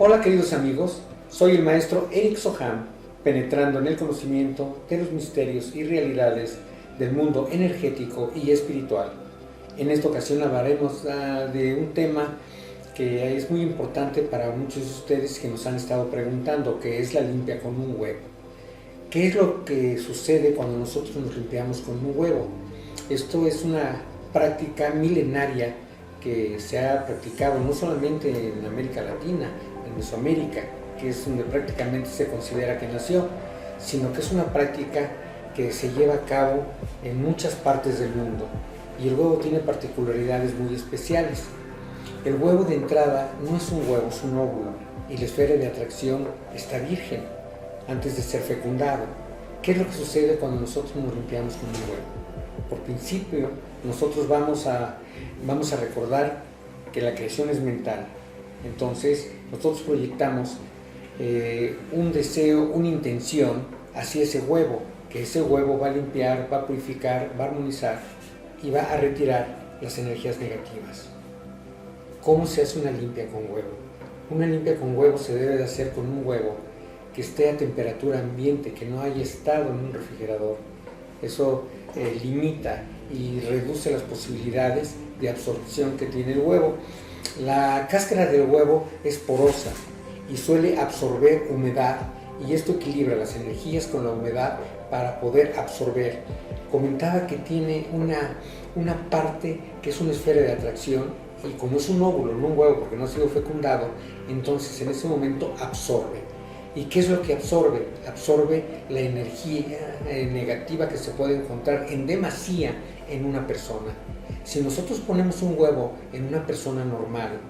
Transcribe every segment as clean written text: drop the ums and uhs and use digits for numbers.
Hola queridos amigos, soy el maestro Eric Soham, penetrando en el conocimiento de los misterios y realidades del mundo energético y espiritual. En esta ocasión hablaremos de un tema que es muy importante para muchos de ustedes que nos han estado preguntando, que es la limpia con un huevo. ¿Qué es lo que sucede cuando nosotros nos limpiamos con un huevo? Esto es una práctica milenaria que se ha practicado no solamente en América Latina, en Mesoamérica, que es donde prácticamente se considera que nació, sino que es una práctica que se lleva a cabo en muchas partes del mundo, y el huevo tiene particularidades muy especiales. El huevo de entrada no es un huevo, es un óvulo, y la esfera de atracción está virgen antes de ser fecundado. ¿Qué es lo que sucede cuando nosotros nos limpiamos con un huevo? Por principio, nosotros vamos a recordar que la creación es mental. Entonces, nosotros proyectamos un deseo, una intención hacia ese huevo, que ese huevo va a limpiar, va a purificar, va a armonizar y va a retirar las energías negativas. ¿Cómo se hace una limpia con huevo? Una limpia con huevo se debe de hacer con un huevo que esté a temperatura ambiente, que no haya estado en un refrigerador. Eso limita y reduce las posibilidades de absorción que tiene el huevo. La cáscara del huevo es porosa y suele absorber humedad, y esto equilibra las energías con la humedad para poder absorber. Comentaba que tiene una parte que es una esfera de atracción, y como es un óvulo, no un huevo porque no ha sido fecundado, entonces en ese momento absorbe. ¿Y qué es lo que absorbe? Absorbe la energía negativa que se puede encontrar en demasía en una persona. Si nosotros ponemos un huevo en una persona normal,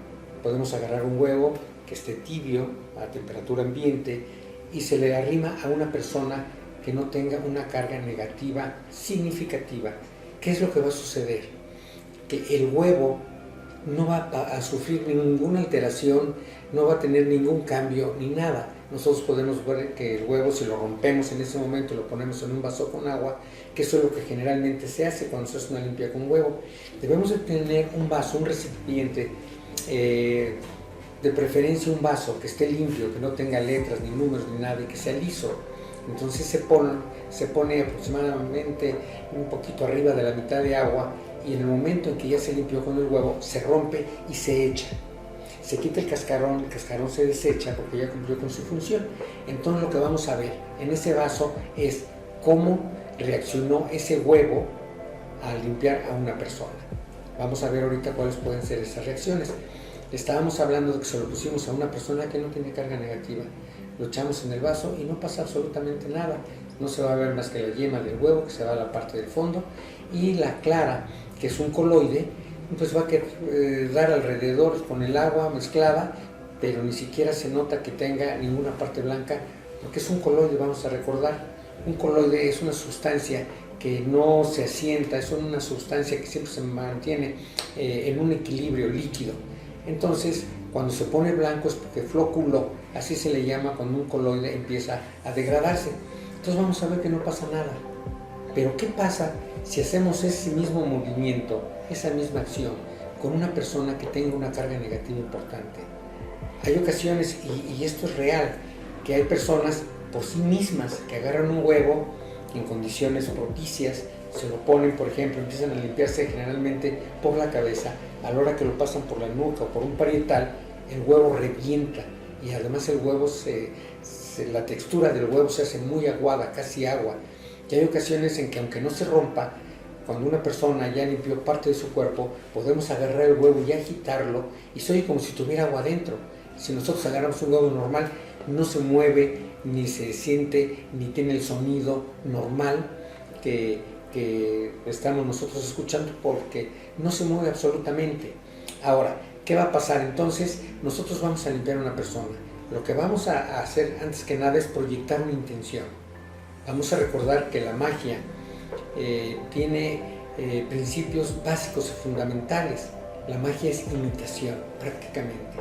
podemos agarrar un huevo que esté tibio, a temperatura ambiente, y se le arrima a una persona que no tenga una carga negativa significativa. ¿Qué es lo que va a suceder? Que el huevo no va a sufrir ninguna alteración, no va a tener ningún cambio ni nada. Nosotros podemos ver que el huevo, si lo rompemos en ese momento y lo ponemos en un vaso con agua, que eso es lo que generalmente se hace cuando se hace una limpia con huevo, debemos de tener un vaso, un recipiente, de preferencia un vaso que esté limpio, que no tenga letras, ni números, ni nada, y que sea liso. Entonces se pone aproximadamente un poquito arriba de la mitad de agua, y en el momento en que ya se limpió con el huevo, se rompe y se echa. Se quita el cascarón se desecha porque ya cumplió con su función. Entonces lo que vamos a ver en ese vaso es cómo reaccionó ese huevo al limpiar a una persona. Vamos a ver ahorita cuáles pueden ser esas reacciones. Estábamos hablando de que se lo pusimos a una persona que no tiene carga negativa. Lo echamos en el vaso y no pasa absolutamente nada. No se va a ver más que la yema del huevo, que se va a la parte del fondo, y la clara, que es un coloide, pues va a quedar alrededor con el agua mezclada, pero ni siquiera se nota que tenga ninguna parte blanca, porque es un coloide. Vamos a recordar, un coloide es una sustancia que no se asienta, es una sustancia que siempre se mantiene en un equilibrio líquido. Entonces, cuando se pone blanco es porque flóculo, así se le llama cuando un coloide empieza a degradarse. Entonces vamos a ver que no pasa nada. Pero ¿qué pasa si hacemos ese mismo movimiento, esa misma acción, con una persona que tenga una carga negativa importante? Hay ocasiones, y esto es real, que hay personas por sí mismas que agarran un huevo en condiciones propicias, se lo ponen, por ejemplo, empiezan a limpiarse generalmente por la cabeza. A la hora que lo pasan por la nuca o por un parietal, el huevo revienta, y además el huevo la textura del huevo se hace muy aguada, casi agua. Y hay ocasiones en que, aunque no se rompa, cuando una persona ya limpió parte de su cuerpo, podemos agarrar el huevo y agitarlo, y se oye como si tuviera agua adentro. Si nosotros agarramos un huevo normal, no se mueve, ni se siente, ni tiene el sonido normal que estamos nosotros escuchando, porque no se mueve absolutamente. Ahora, ¿qué va a pasar? Entonces, nosotros vamos a limpiar a una persona. Lo que vamos a hacer antes que nada es proyectar una intención. Vamos a recordar que la magia tiene principios básicos y fundamentales. La magia es imitación, prácticamente.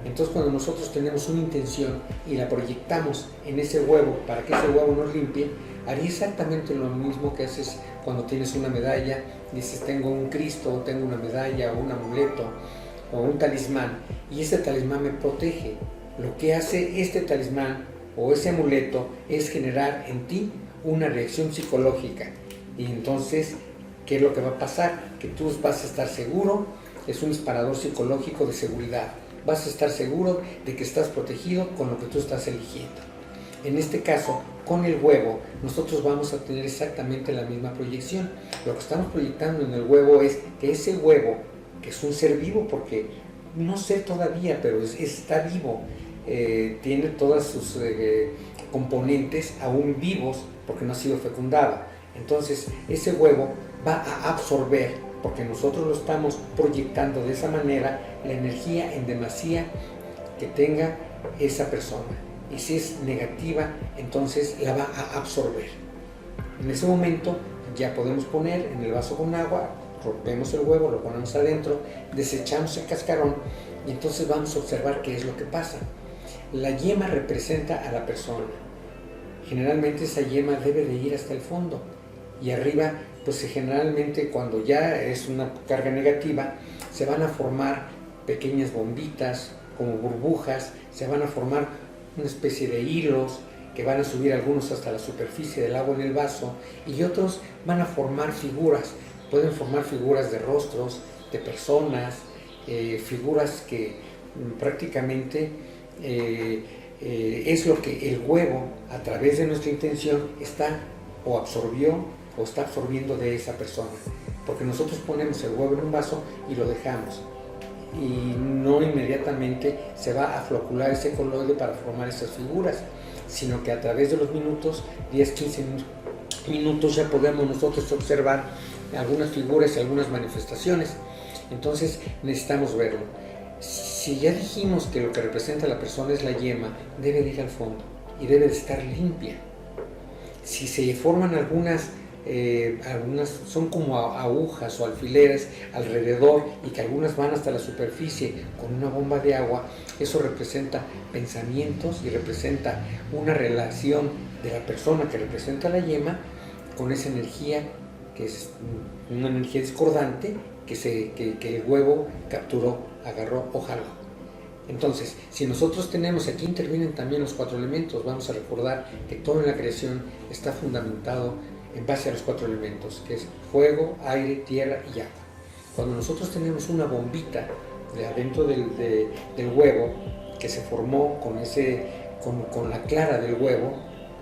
Entonces, cuando nosotros tenemos una intención y la proyectamos en ese huevo para que ese huevo nos limpie, haría exactamente lo mismo que haces cuando tienes una medalla. Dices, tengo un Cristo, o tengo una medalla, o un amuleto, o un talismán, y ese talismán me protege. Lo que hace este talismán o ese amuleto es generar en ti una reacción psicológica. Y entonces, ¿qué es lo que va a pasar? Que tú vas a estar seguro, es un disparador psicológico de seguridad. Vas a estar seguro de que estás protegido con lo que tú estás eligiendo. En este caso, con el huevo, nosotros vamos a tener exactamente la misma proyección. Lo que estamos proyectando en el huevo es que ese huevo, que es un ser vivo, porque no sé todavía, pero está vivo, tiene todas sus componentes aún vivos, porque no ha sido fecundado. Entonces, ese huevo va a absorber, porque nosotros lo estamos proyectando de esa manera, la energía en demasía que tenga esa persona. Y si es negativa, entonces la va a absorber. En ese momento ya podemos poner en el vaso con agua, rompemos el huevo, lo ponemos adentro, desechamos el cascarón y entonces vamos a observar qué es lo que pasa. La yema representa a la persona. Generalmente esa yema debe de ir hasta el fondo y arriba, pues generalmente cuando ya es una carga negativa, se van a formar pequeñas bombitas como burbujas, se van a formar una especie de hilos que van a subir algunos hasta la superficie del agua en el vaso y otros van a formar figuras. Pueden formar figuras de rostros, de personas, figuras que prácticamente es lo que el huevo, a través de nuestra intención, está o absorbió o está absorbiendo de esa persona. Porque nosotros ponemos el huevo en un vaso y lo dejamos. Y no inmediatamente se va a flocular ese coloide para formar esas figuras, sino que a través de los minutos, 10, 15 minutos, ya podemos nosotros observar algunas figuras y algunas manifestaciones. Entonces necesitamos verlo. Si ya dijimos que lo que representa a la persona es la yema, debe de ir al fondo y debe de estar limpia. Si se forman algunas son como agujas o alfileres alrededor y que algunas van hasta la superficie con una bomba de agua, eso representa pensamientos y representa una relación de la persona que representa la yema con esa energía que es una energía discordante que el huevo capturó, agarró o jaló. Entonces, si nosotros tenemos, aquí intervienen también los 4 elementos, vamos a recordar que todo en la creación está fundamentado en base a los 4 elementos, que es fuego, aire, tierra y agua. Cuando nosotros tenemos una bombita de adentro del huevo que se formó con la clara del huevo,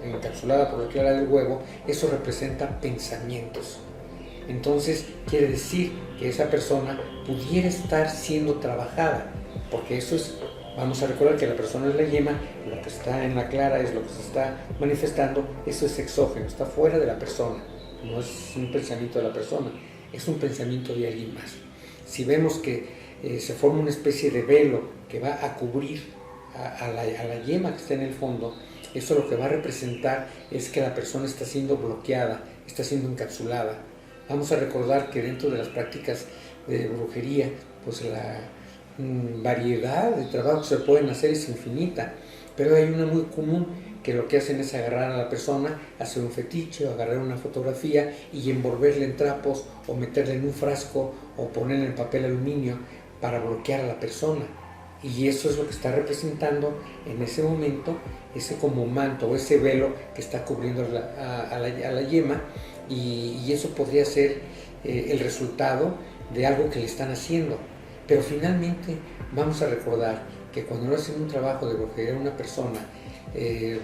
encapsulada por la clara del huevo, eso representa pensamientos. Entonces quiere decir que esa persona pudiera estar siendo trabajada, porque eso es, vamos a recordar que la persona es la yema, lo que está en la clara es lo que se está manifestando, eso es exógeno, está fuera de la persona, no es un pensamiento de la persona, es un pensamiento de alguien más. Si vemos que se forma una especie de velo que va a cubrir a la yema que está en el fondo, eso lo que va a representar es que la persona está siendo bloqueada, está siendo encapsulada. Vamos a recordar que dentro de las prácticas de brujería, pues la variedad de trabajos que se pueden hacer es infinita, pero hay una muy común que lo que hacen es agarrar a la persona, hacer un fetiche, o agarrar una fotografía y envolverla en trapos o meterla en un frasco o ponerla en papel aluminio para bloquear a la persona. Y eso es lo que está representando en ese momento, ese como manto o ese velo que está cubriendo a la yema, y eso podría ser el resultado de algo que le están haciendo. Pero finalmente vamos a recordar que cuando hacen un trabajo de brujería a una persona,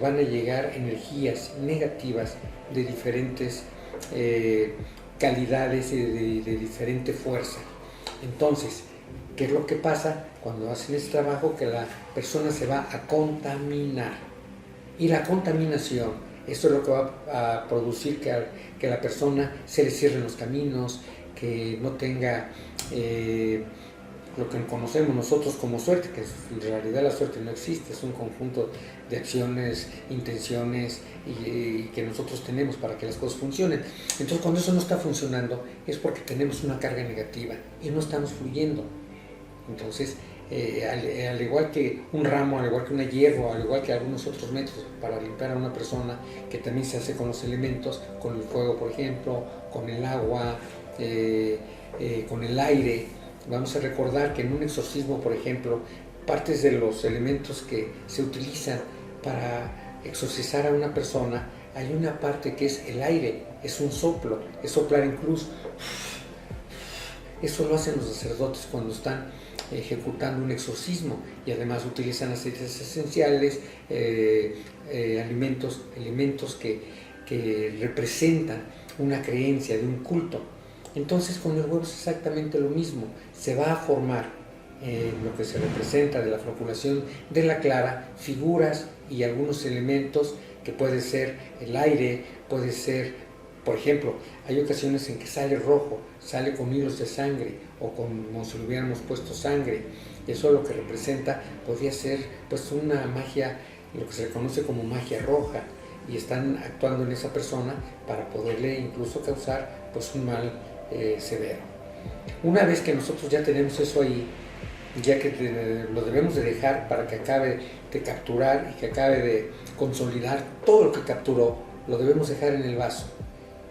van a llegar energías negativas de diferentes calidades y de diferente fuerza. Entonces, ¿qué es lo que pasa cuando hacen este trabajo? Que la persona se va a contaminar. Y la contaminación, esto es lo que va a producir que a la persona se le cierren los caminos, que no tenga lo que conocemos nosotros como suerte, que en realidad la suerte no existe, es un conjunto de acciones, intenciones y que nosotros tenemos para que las cosas funcionen. Entonces, cuando eso no está funcionando es porque tenemos una carga negativa y no estamos fluyendo. Entonces, al igual que un ramo, al igual que una hierba, al igual que algunos otros métodos para limpiar a una persona, que también se hace con los elementos, con el fuego, por ejemplo, con el agua, con el aire. Vamos a recordar que en un exorcismo, por ejemplo, partes de los elementos que se utilizan para exorcizar a una persona, hay una parte que es el aire, es un soplo, es soplar en cruz. Eso lo hacen los sacerdotes cuando están ejecutando un exorcismo, y además utilizan aceites esenciales, elementos que representan una creencia de un culto. Entonces con el huevo es exactamente lo mismo, se va a formar lo que se representa de la floculación de la clara, figuras y algunos elementos que puede ser el aire, puede ser, por ejemplo, hay ocasiones en que sale rojo, sale con hilos de sangre o como si le hubiéramos puesto sangre. Eso lo que representa podría ser pues una magia, lo que se le conoce como magia roja, y están actuando en esa persona para poderle incluso causar pues un mal severo. Una vez que nosotros ya tenemos eso ahí, ya que lo debemos de dejar para que acabe de capturar y que acabe de consolidar todo lo que capturó, lo debemos dejar en el vaso.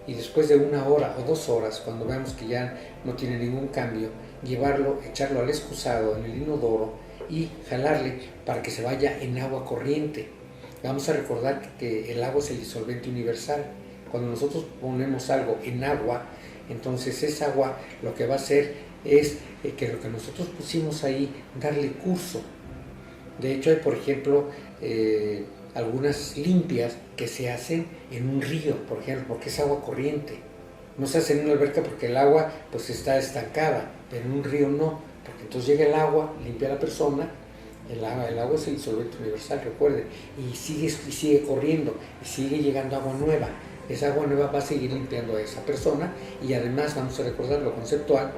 Y después de 1 hora o 2 horas, cuando veamos que ya no tiene ningún cambio, llevarlo, echarlo al excusado en el inodoro y jalarle para que se vaya en agua corriente. Vamos a recordar que el agua es el disolvente universal. Cuando nosotros ponemos algo en agua, entonces esa agua lo que va a hacer es que lo que nosotros pusimos ahí, darle curso. De hecho hay, por ejemplo, algunas limpias que se hacen en un río, por ejemplo, porque es agua corriente. No se hace en una alberca porque el agua pues está estancada, pero en un río no, porque entonces llega el agua, limpia a la persona. El agua es el disolvente universal, recuerden, y sigue corriendo, y sigue llegando agua nueva. Esa agua nueva va a seguir limpiando a esa persona, y además vamos a recordar lo conceptual,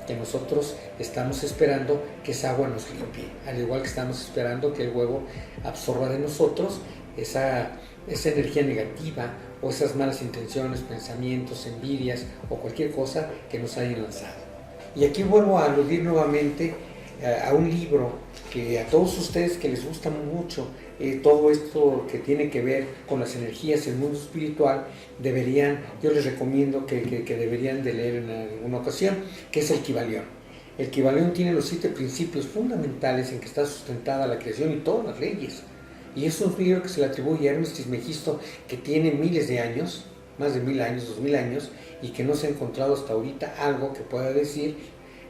que nosotros estamos esperando que esa agua nos limpie, al igual que estamos esperando que el huevo absorba de nosotros esa energía negativa o esas malas intenciones, pensamientos, envidias o cualquier cosa que nos hayan lanzado. Y aquí vuelvo a aludir nuevamente a un libro que a todos ustedes que les gusta mucho todo esto que tiene que ver con las energías en el mundo espiritual, yo les recomiendo que deberían de leer en alguna ocasión, que es el Kybalión. El Kybalión tiene los 7 principios fundamentales en que está sustentada la creación y todas las leyes. Y es un libro que se le atribuye a Hermes Trismegisto, que tiene miles de años, más de 1000 años, 2000 años, y que no se ha encontrado hasta ahorita algo que pueda decir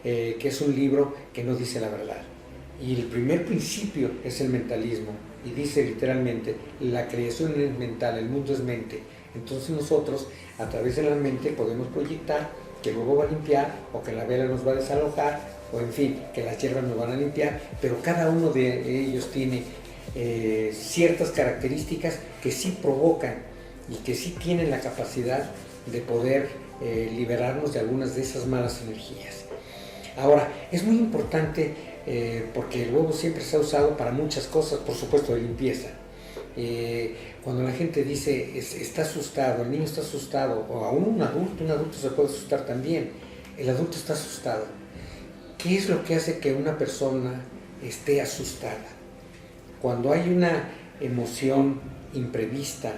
que es un libro que no dice la verdad. Y el primer principio es el mentalismo, y dice literalmente, la creación es mental, el mundo es mente. Entonces nosotros, a través de la mente, podemos proyectar que el huevo va a limpiar, o que la vela nos va a desalojar, o en fin, que las hierbas nos van a limpiar, pero cada uno de ellos tiene ciertas características que sí provocan y que sí tienen la capacidad de poder liberarnos de algunas de esas malas energías. Ahora, es muy importante porque el huevo siempre se ha usado para muchas cosas, por supuesto de limpieza. Cuando la gente dice está asustado, el niño está asustado, o aún un adulto se puede asustar también, el adulto está asustado. ¿Qué es lo que hace que una persona esté asustada? Cuando hay una emoción imprevista,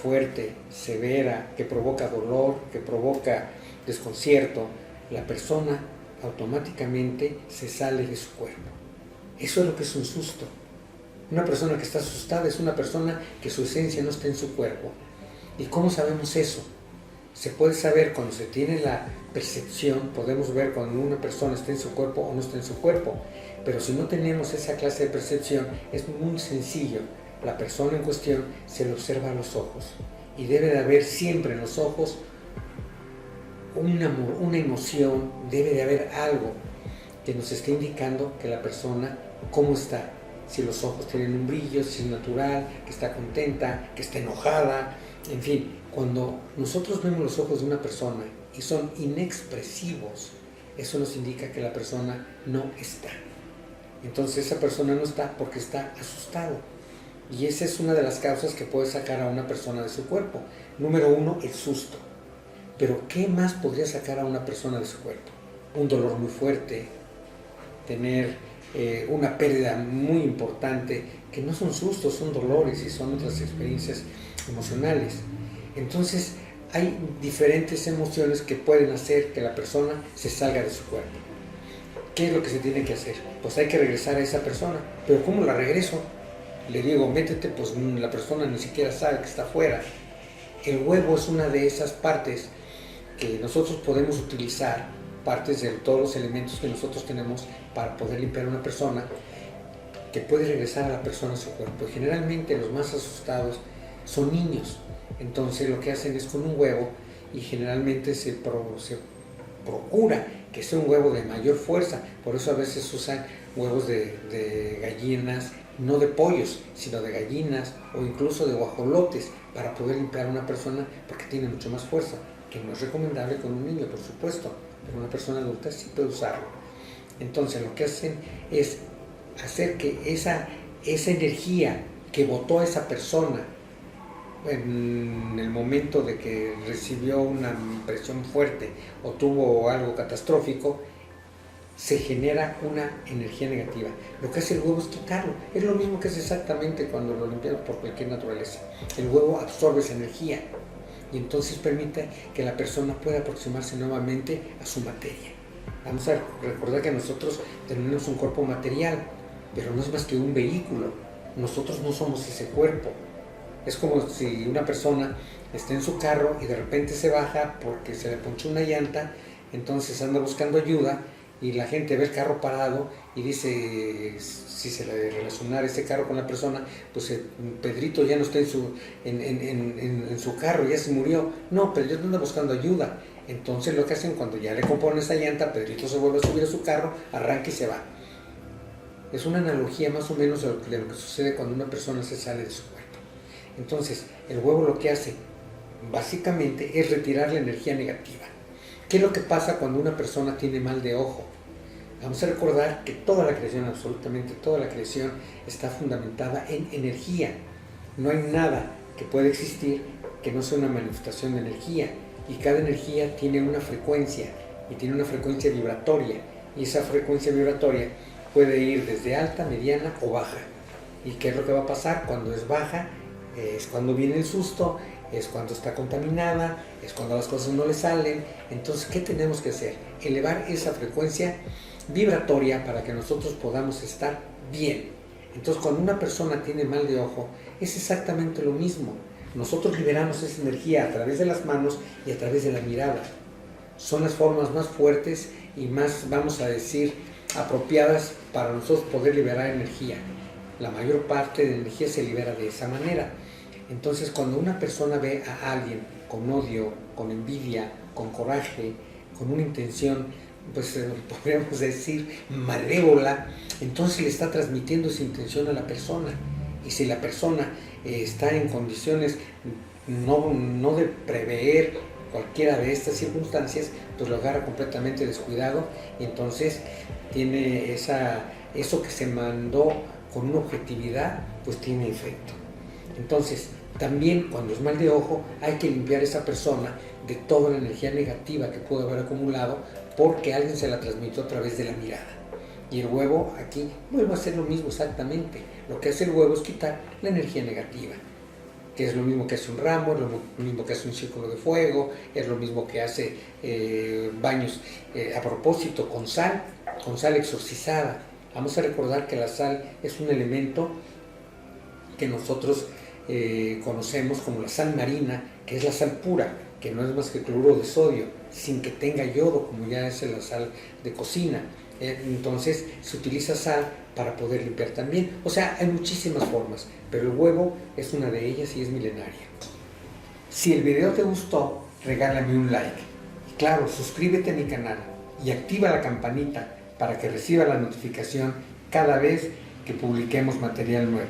fuerte, severa, que provoca dolor, que provoca desconcierto, la persona automáticamente se sale de su cuerpo. Eso es lo que es un susto. Una persona que está asustada es una persona que su esencia no está en su cuerpo. ¿Y cómo sabemos eso? Se puede saber cuando se tiene la percepción, podemos ver cuando una persona está en su cuerpo o no está en su cuerpo. Pero si no tenemos esa clase de percepción, es muy sencillo. La persona en cuestión se le observa a los ojos, y debe de haber siempre en los ojos una emoción, debe de haber algo que nos esté indicando que la persona cómo está. Si los ojos tienen un brillo, si es natural, que está contenta, que está enojada, en fin. Cuando nosotros vemos los ojos de una persona y son inexpresivos, eso nos indica que la persona no está. Entonces esa persona no está porque está asustado. Y esa es una de las causas que puede sacar a una persona de su cuerpo. Número 1, el susto. Pero ¿qué más podría sacar a una persona de su cuerpo? Un dolor muy fuerte, tener una pérdida muy importante, que no son sustos, son dolores y son otras experiencias emocionales. Entonces hay diferentes emociones que pueden hacer que la persona se salga de su cuerpo. ¿Qué es lo que se tiene que hacer? Pues hay que regresar a esa persona. ¿Pero cómo la regreso? Le digo, métete, pues la persona ni siquiera sabe que está afuera. El huevo es una de esas partes que nosotros podemos utilizar, partes de todos los elementos que nosotros tenemos para poder limpiar a una persona, que puede regresar a la persona a su cuerpo. Y generalmente los más asustados son niños. Entonces lo que hacen es con un huevo, y generalmente se procura que sea un huevo de mayor fuerza. Por eso a veces usan huevos de gallinas, no de pollos, sino de gallinas o incluso de guajolotes, para poder limpiar a una persona, porque tiene mucho más fuerza, que no es recomendable con un niño, por supuesto, pero una persona adulta sí puede usarlo. Entonces lo que hacen es hacer que esa energía que botó a esa persona en el momento de que recibió una impresión fuerte o tuvo algo catastrófico, se genera una energía negativa. Lo que hace el huevo es quitarlo. Es lo mismo que es exactamente cuando lo limpiamos por cualquier naturaleza. El huevo absorbe esa energía y entonces permite que la persona pueda aproximarse nuevamente a su materia. Vamos a recordar que nosotros tenemos un cuerpo material, pero no es más que un vehículo. Nosotros no somos ese cuerpo. Es como si una persona está en su carro y de repente se baja porque se le ponchó una llanta, entonces anda buscando ayuda y la gente ve el carro parado y dice, si se le relacionara ese carro con la persona, pues Pedrito ya no está en su carro, ya se murió. No, Pedrito anda buscando ayuda. Entonces lo que hacen cuando ya le componen esa llanta, Pedrito se vuelve a subir a su carro, arranca y se va. Es una analogía más o menos de lo que sucede cuando una persona se sale de su cuerpo. Entonces, el huevo lo que hace básicamente es retirar la energía negativa. ¿Qué es lo que pasa cuando una persona tiene mal de ojo? Vamos a recordar que toda la creación, absolutamente toda la creación, está fundamentada en energía. No hay nada que pueda existir que no sea una manifestación de energía. Y cada energía tiene una frecuencia, y tiene una frecuencia vibratoria. Y esa frecuencia vibratoria puede ir desde alta, mediana o baja. ¿Y qué es lo que va a pasar? Cuando es baja, es cuando viene el susto, es cuando está contaminada, es cuando las cosas no le salen. Entonces, ¿qué tenemos que hacer? Elevar esa frecuencia vibratoria para que nosotros podamos estar bien. Entonces, cuando una persona tiene mal de ojo, es exactamente lo mismo. Nosotros liberamos esa energía a través de las manos y a través de la mirada. Son las formas más fuertes y más, vamos a decir, apropiadas para nosotros poder liberar energía. La mayor parte de la energía se libera de esa manera. Entonces, cuando una persona ve a alguien con odio, con envidia, con coraje, con una intención, pues podríamos decir malévola, entonces le está transmitiendo esa intención a la persona. Y si la persona está en condiciones no de prever cualquiera de estas circunstancias, pues lo agarra completamente descuidado y entonces tiene eso que se mandó con una objetividad, pues tiene efecto. Entonces, también cuando es mal de ojo, hay que limpiar a esa persona de toda la energía negativa que pudo haber acumulado porque alguien se la transmitió a través de la mirada. Y el huevo aquí vuelve a hacer lo mismo exactamente. Lo que hace el huevo es quitar la energía negativa, que es lo mismo que hace un ramo, es lo mismo que hace un círculo de fuego, es lo mismo que hace baños a propósito con sal exorcizada. Vamos a recordar que la sal es un elemento que nosotros conocemos como la sal marina, que es la sal pura, que no es más que cloruro de sodio, sin que tenga yodo, como ya es la sal de cocina. Entonces se utiliza sal para poder limpiar también. O sea, hay muchísimas formas, pero el huevo es una de ellas y es milenaria. Si el video te gustó, regálame un like. Y claro, suscríbete a mi canal y activa la campanita para que reciba la notificación cada vez que publiquemos material nuevo.